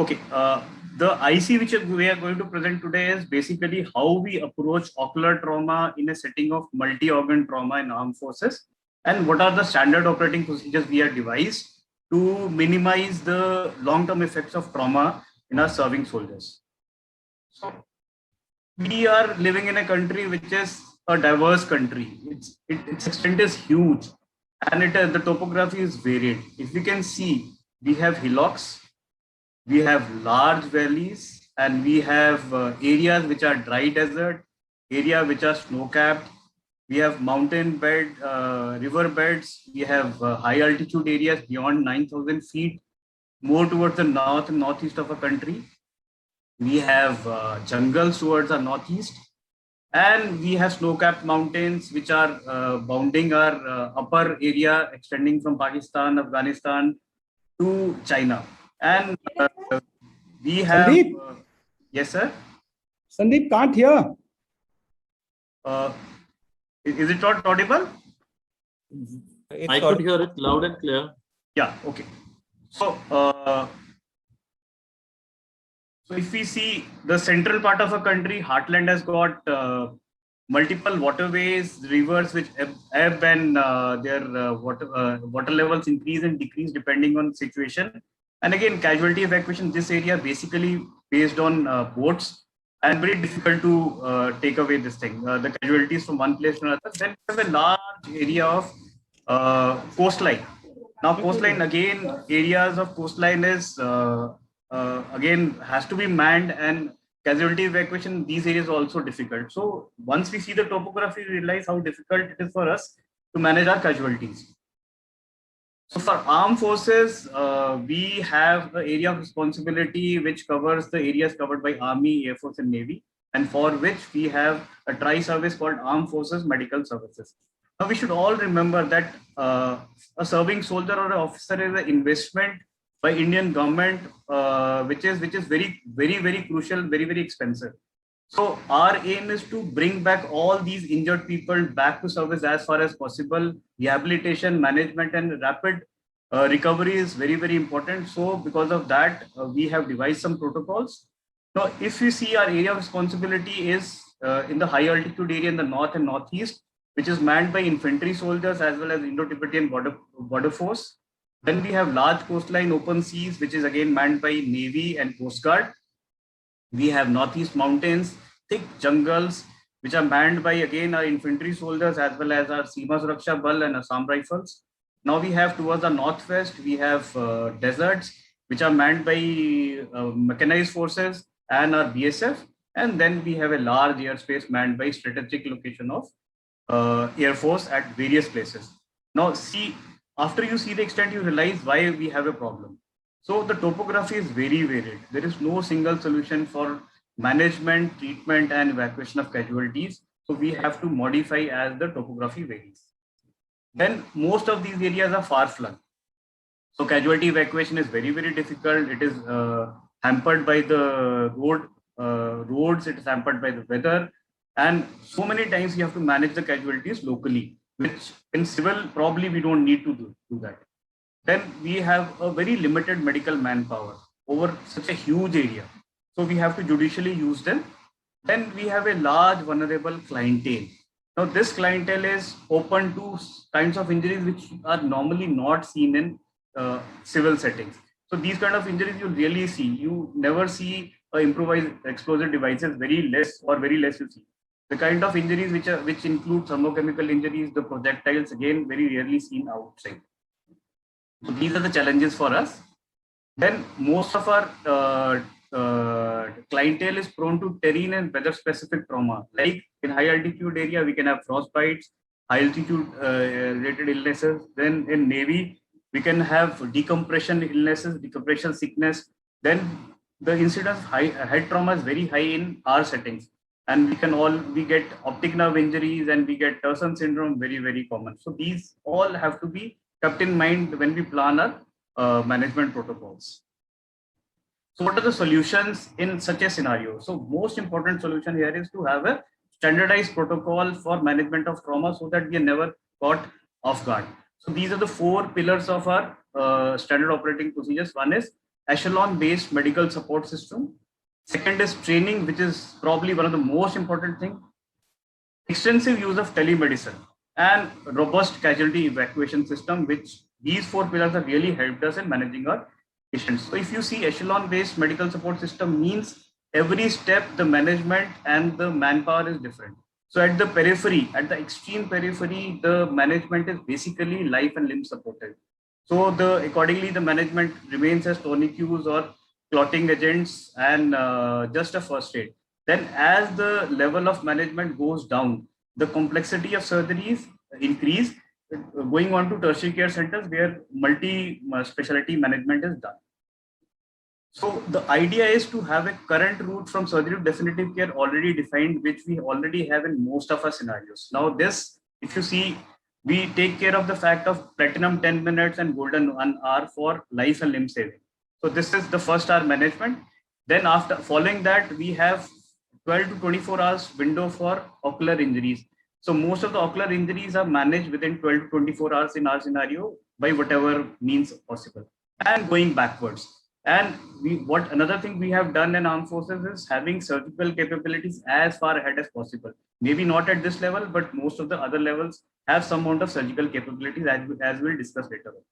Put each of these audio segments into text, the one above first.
Okay. The IC which we are going to present today is basically how we approach ocular trauma in a setting of multi-organ trauma in armed forces, and what are the standard operating procedures we have devised to minimize the long-term effects of trauma in our serving soldiers. So we are living in a country which is a diverse country. Its extent is huge, and the topography is varied. If we can see, we have hillocks, we have large valleys, and we have areas which are dry desert, area which are snow capped. We have mountain bed, river beds. We have high altitude areas beyond 9,000 feet, more towards the north and northeast of a country. We have jungles towards the northeast, and we have snow-capped mountains which are bounding our upper area extending from Pakistan, Afghanistan to China. And we have Sandeep? Yes, sir. Sandeep can't hear. Is it not audible? I could hear it loud and clear. Yeah, okay. So if we see the central part of a country, heartland has got multiple waterways, rivers which ebb and their water levels increase and decrease depending on the situation. And again, casualty evacuation, this area basically based on boats, and very difficult to take away this thing, the casualties from one place to another. Then we have a large area of coastline. Now coastline, again, areas of coastline is again has to be manned, and casualty evacuation in these areas is also difficult. So once we see the topography, we realize how difficult it is for us to manage our casualties. So for armed forces, we have the area of responsibility which covers the areas covered by Army, Air Force, and Navy, and for which we have a tri-service called Armed Forces Medical Services. Now we should all remember that a serving soldier or an officer is an investment by Indian government, which is very crucial, very expensive. So our aim is to bring back all these injured people back to service as far as possible. Rehabilitation, management, and rapid recovery is very important. So because of that, we have devised some protocols. Now, if you see, our area of responsibility is in the high altitude area in the north and northeast, which is manned by infantry soldiers as well as Indo-Tibetan border force. Then we have large coastline open seas, which is again manned by Navy and Coast Guard. We have northeast mountains, thick jungles, which are manned by again our infantry soldiers as well as our Seema Suraksha Bal and Assam Rifles. Now we have towards the northwest, we have deserts, which are manned by mechanized forces and our BSF. And then we have a large airspace manned by strategic location of Air Force at various places. Now see, after you see the extent, you realize why we have a problem. So the topography is very varied. There is no single solution for management, treatment, and evacuation of casualties. So we have to modify as the topography varies. Then most of these areas are far flung. So casualty evacuation is very difficult. It is hampered by the roads. It is hampered by the weather. And so many times you have to manage the casualties locally, which in civil, probably we don't need to do that. Then we have a very limited medical manpower over such a huge area. So we have to judicially use them. Then we have a large vulnerable clientele. Now this clientele is open to kinds of injuries which are normally not seen in civil settings. So these kind of injuries you really see. You never see improvised explosive devices, very less you see. The kind of injuries which include thermochemical injuries, the projectiles, again, very rarely seen outside. So these are the challenges for us. Then most of our clientele is prone to terrain and weather specific trauma. Like in high altitude area, we can have frostbites, high altitude related illnesses. Then in Navy, we can have decompression illnesses, decompression sickness. Then the incidence of head trauma is very high in our settings. And we get optic nerve injuries and we get Terson syndrome, very common. So these all have to be kept in mind when we plan our management protocols. So what are the solutions in such a scenario? So most important solution here is to have a standardized protocol for management of trauma so that we are never caught off guard. So these are the 4 pillars of our standard operating procedures. One is echelon-based medical support system. Second is training, which is probably one of the most important things. Extensive use of telemedicine and robust casualty evacuation system, which these four pillars have really helped us in managing our patients. So if you see echelon-based medical support system means every step, the management and the manpower is different. So at the periphery, at the extreme periphery, the management is basically life and limb supported. So accordingly, the management remains as tourniquets or clotting agents and just a first aid. Then as the level of management goes down, the complexity of surgeries increase, going on to tertiary care centers where multi-specialty management is done. So the idea is to have a current route from surgery to definitive care already defined, which we already have in most of our scenarios. Now this, if you see, we take care of the fact of platinum 10 minutes and golden 1 hour for life and limb saving. So this is the first hour management. Then after following that, we have 12 to 24 hours window for ocular injuries. So most of the ocular injuries are managed within 12 to 24 hours in our scenario by whatever means possible and going backwards. And what another thing we have done in armed forces is having surgical capabilities as far ahead as possible. Maybe not at this level, but most of the other levels have some amount of surgical capabilities as we'll discuss later on.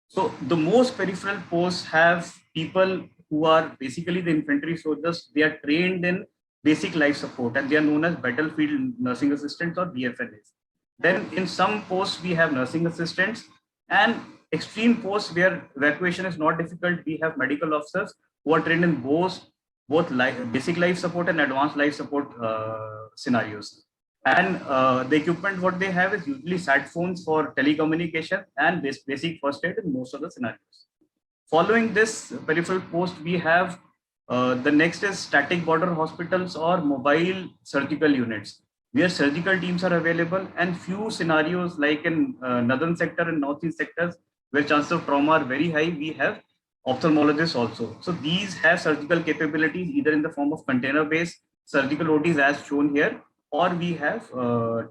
So the most peripheral posts have people who are basically the infantry soldiers. They are trained in basic life support and they are known as battlefield nursing assistants or BFNAs. Then in some posts, we have nursing assistants, and extreme posts where evacuation is not difficult, we have medical officers who are trained in both basic life support and advanced life support scenarios. And the equipment what they have is usually sat phones for telecommunication and basic first aid in most of the scenarios. Following this peripheral post, we have the next is static border hospitals or mobile surgical units, where surgical teams are available, and few scenarios like in northern sector and northeast sectors where chances of trauma are very high, we have ophthalmologists also. So these have surgical capabilities either in the form of container-based surgical OTs as shown here, or we have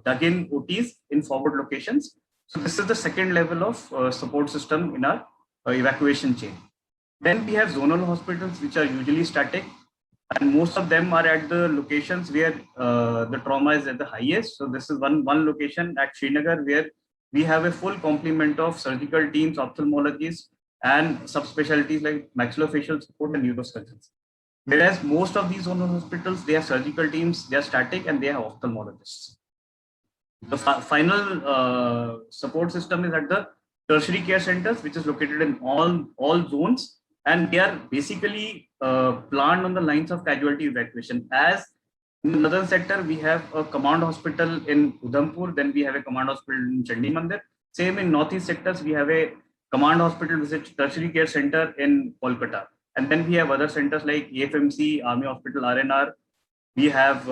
dug-in OTs in forward locations. So this is the second level of support system in our evacuation chain. Then we have zonal hospitals, which are usually static, and most of them are at the locations where the trauma is at the highest. So this is one location at Srinagar where we have a full complement of surgical teams, ophthalmologists, and subspecialties like maxillofacial support and neurosurgeons. Whereas most of these zonal hospitals, they have surgical teams, they are static, and they have ophthalmologists. The final support system is at the tertiary care centers, which is located in all zones, and they are basically planned on the lines of casualty evacuation. As in the northern sector, we have a command hospital in Udhampur, then we have a command hospital in Chandi Mandir. Same in northeast sectors, we have a command hospital, which is tertiary care center in Kolkata. And then we have other centers like AFMC, Army Hospital, RNR. We have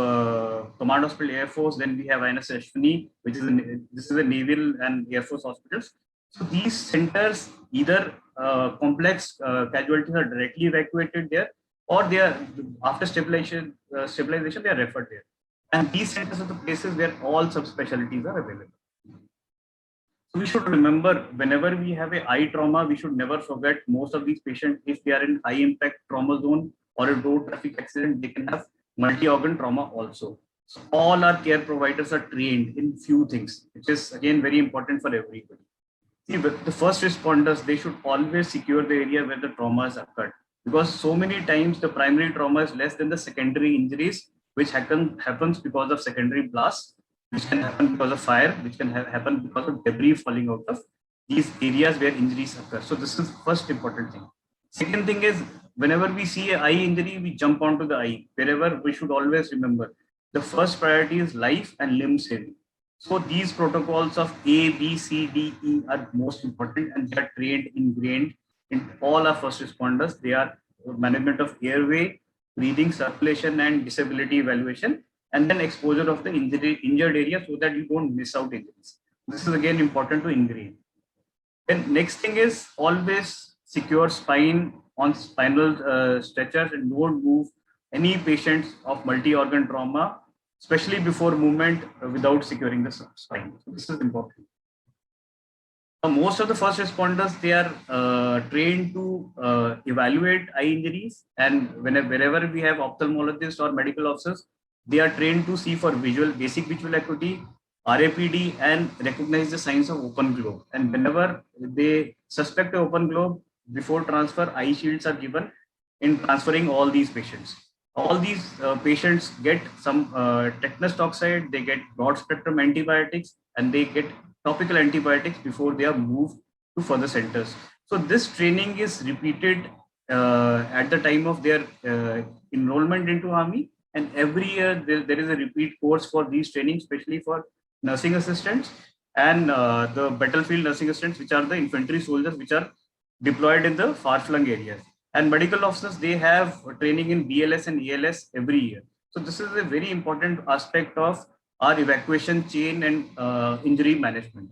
Command Hospital Air Force. Then we have INS Ashwini, which is this is a naval and Air Force hospitals. So these centers, either complex casualties are directly evacuated there, or they are after stabilization they are referred there. And these centers are the places where all subspecialties are available. So we should remember, whenever we have a eye trauma, we should never forget most of these patients, if they are in high impact trauma zone or a road traffic accident, they can have multi-organ trauma also. So all our care providers are trained in few things, which is again very important for everybody. See, with the first responders, they should always secure the area where the trauma has occurred, because so many times the primary trauma is less than the secondary injuries, which happens because of secondary blasts, which can happen because of fire, which can happen because of debris falling out of these areas where injuries occur. So this is first important thing. Second thing is, whenever we see an eye injury, we jump onto the eye. Wherever we should always remember, the first priority is life and limb saving. So these protocols of A, B, C, D, E are most important, and they are ingrained in all our first responders. They are management of airway, breathing, circulation, and disability evaluation, and then exposure of the injured area so that you don't miss out injuries. This is again important to ingrain. Then next thing is always secure spine on spinal stretchers, and don't move any patients of multi-organ trauma, especially before movement, without securing the spine. So this is important. Most of the first responders, they are trained to evaluate eye injuries, and wherever we have ophthalmologists or medical officers, they are trained to see for basic visual acuity, RAPD, and recognize the signs of open globe. And whenever they suspect an open globe, before transfer, eye shields are given in transferring all these patients. All these patients get some tetanus toxoid, they get broad spectrum antibiotics, and they get topical antibiotics before they are moved to further centers. So this training is repeated at the time of their enrollment into army, and every year there is a repeat course for these trainings, especially for nursing assistants and the battlefield nursing assistants, which are the infantry soldiers which are deployed in the far-flung areas. And medical officers, they have training in BLS and ALS every year. So this is a very important aspect of our evacuation chain and injury management.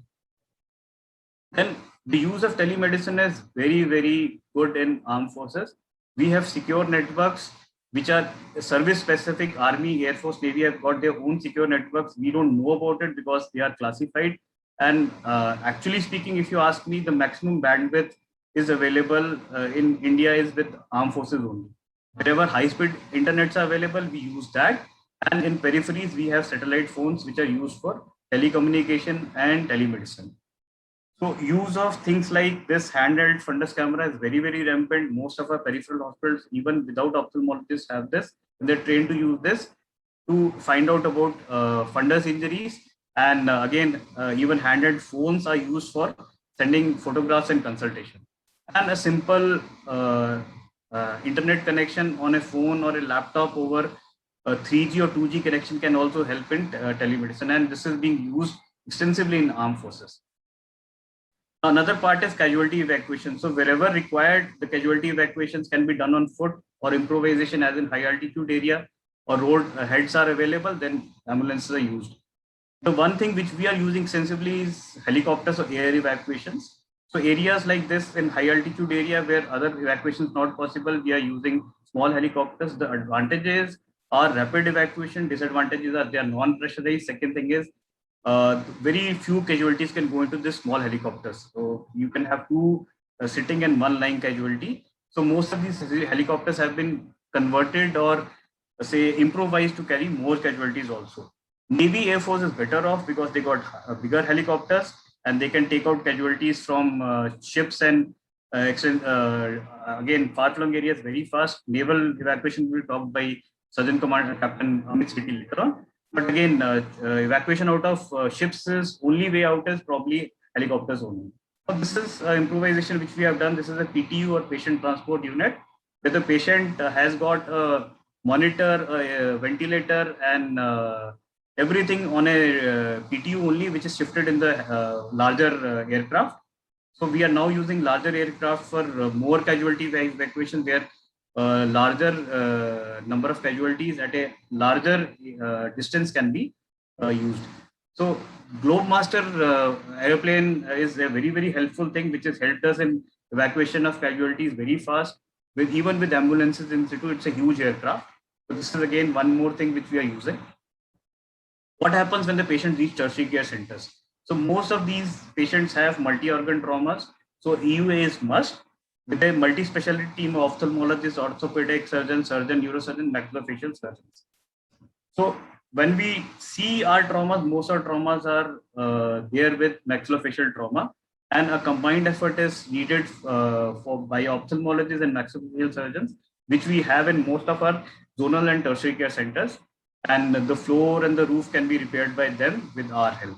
Then the use of telemedicine is very, very good in armed forces. We have secure networks which are service specific. Army, Air Force, Navy have got their own secure networks. We don't know about it because they are classified. And actually speaking, if you ask me, the maximum bandwidth is available in India is with armed forces only. Wherever high-speed internets are available, we use that. And in peripheries, we have satellite phones which are used for telecommunication and telemedicine. So use of things like this handheld fundus camera is very, very rampant. Most of our peripheral hospitals, even without ophthalmologists, have this, and they're trained to use this to find out about fundus injuries. And again, even handheld phones are used for sending photographs and consultation. And a simple internet connection on a phone or a laptop over a 3G or 2G connection can also help in telemedicine. And this is being used extensively in armed forces. Another part is casualty evacuation. So wherever required, the casualty evacuations can be done on foot or improvisation, as in high altitude area or road heads are available, then ambulances are used. The one thing which we are using extensively is helicopters or air evacuations. So areas like this in high altitude area where other evacuations not possible, we are using small helicopters. The advantages are rapid evacuation. Disadvantages are they are non-pressurized. Second thing is very few casualties can go into this small helicopters. So you can have two sitting and one lying casualty. So most of these helicopters have been converted or say improvised to carry more casualties also. Navy Air Force is better off because they got bigger helicopters and they can take out casualties from ships and again far-flung areas very fast. Naval evacuation will be talked by Sergeant Commander Captain Amit Sethi later on. But again, evacuation out of ships is only way out is probably helicopters only. So this is improvisation which we have done. This is a PTU or patient transport unit where the patient has got a monitor, a ventilator, and everything on a PTU only, which is shifted in the larger aircraft. So we are now using larger aircraft for more casualty evacuation where larger number of casualties at a larger distance can be used. So Globemaster airplane is a very, very helpful thing which has helped us in evacuation of casualties very fast. Even with ambulances in situ, it's a huge aircraft. So this is again one more thing which we are using. What happens when the patient reaches tertiary care centers? So most of these patients have multi-organ traumas. So EUA is must. With a multi-specialty team of ophthalmologists, orthopedic surgeons, neurosurgeon, maxillofacial surgeons. So when we see our traumas, most of our traumas are there with maxillofacial trauma, and a combined effort is needed by ophthalmologists and maxillofacial surgeons, which we have in most of our zonal and tertiary care centers. And the floor and the roof can be repaired by them with our help.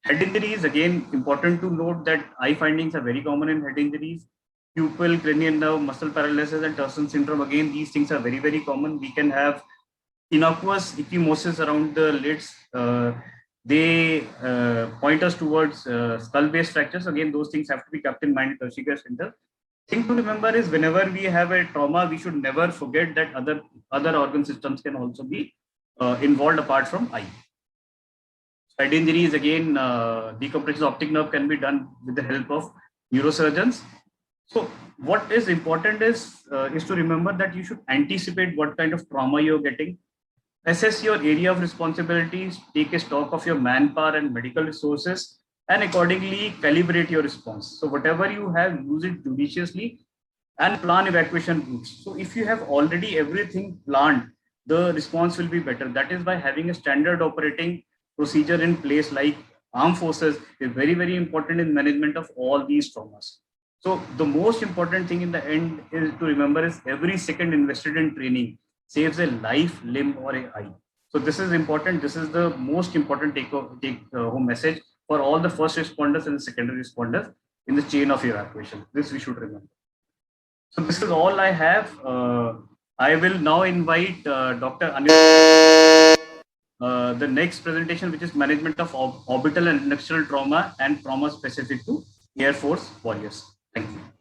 Head injuries, again, important to note that eye findings are very common in head injuries. Pupil, cranial nerve, muscle paralysis, and Turson syndrome. Again, these things are very, very common. We can have innocuous ecchymosis around the lids. They point us towards skull-based fractures. Again, those things have to be kept in mind in tertiary care center. Thing to remember is whenever we have a trauma, we should never forget that other organ systems can also be involved apart from eye. Head injuries, again, decompression of optic nerve can be done with the help of neurosurgeons. So what is important is to remember that you should anticipate what kind of trauma you're getting, assess your area of responsibilities, take a stock of your manpower and medical resources, and accordingly calibrate your response. So whatever you have, use it judiciously and plan evacuation routes. So if you have already everything planned, the response will be better. That is why having a standard operating procedure in place like armed forces is very, very important in management of all these traumas. So the most important thing in the end is to remember is every second invested in training saves a life, limb, or a eye. So this is important. This is the most important take home message for all the first responders and the secondary responders in the chain of evacuation. This we should remember. So this is all I have. I will now invite Dr. Anil. The next presentation, which is management of orbital and industrial trauma and trauma specific to Air Force warriors. Thank you.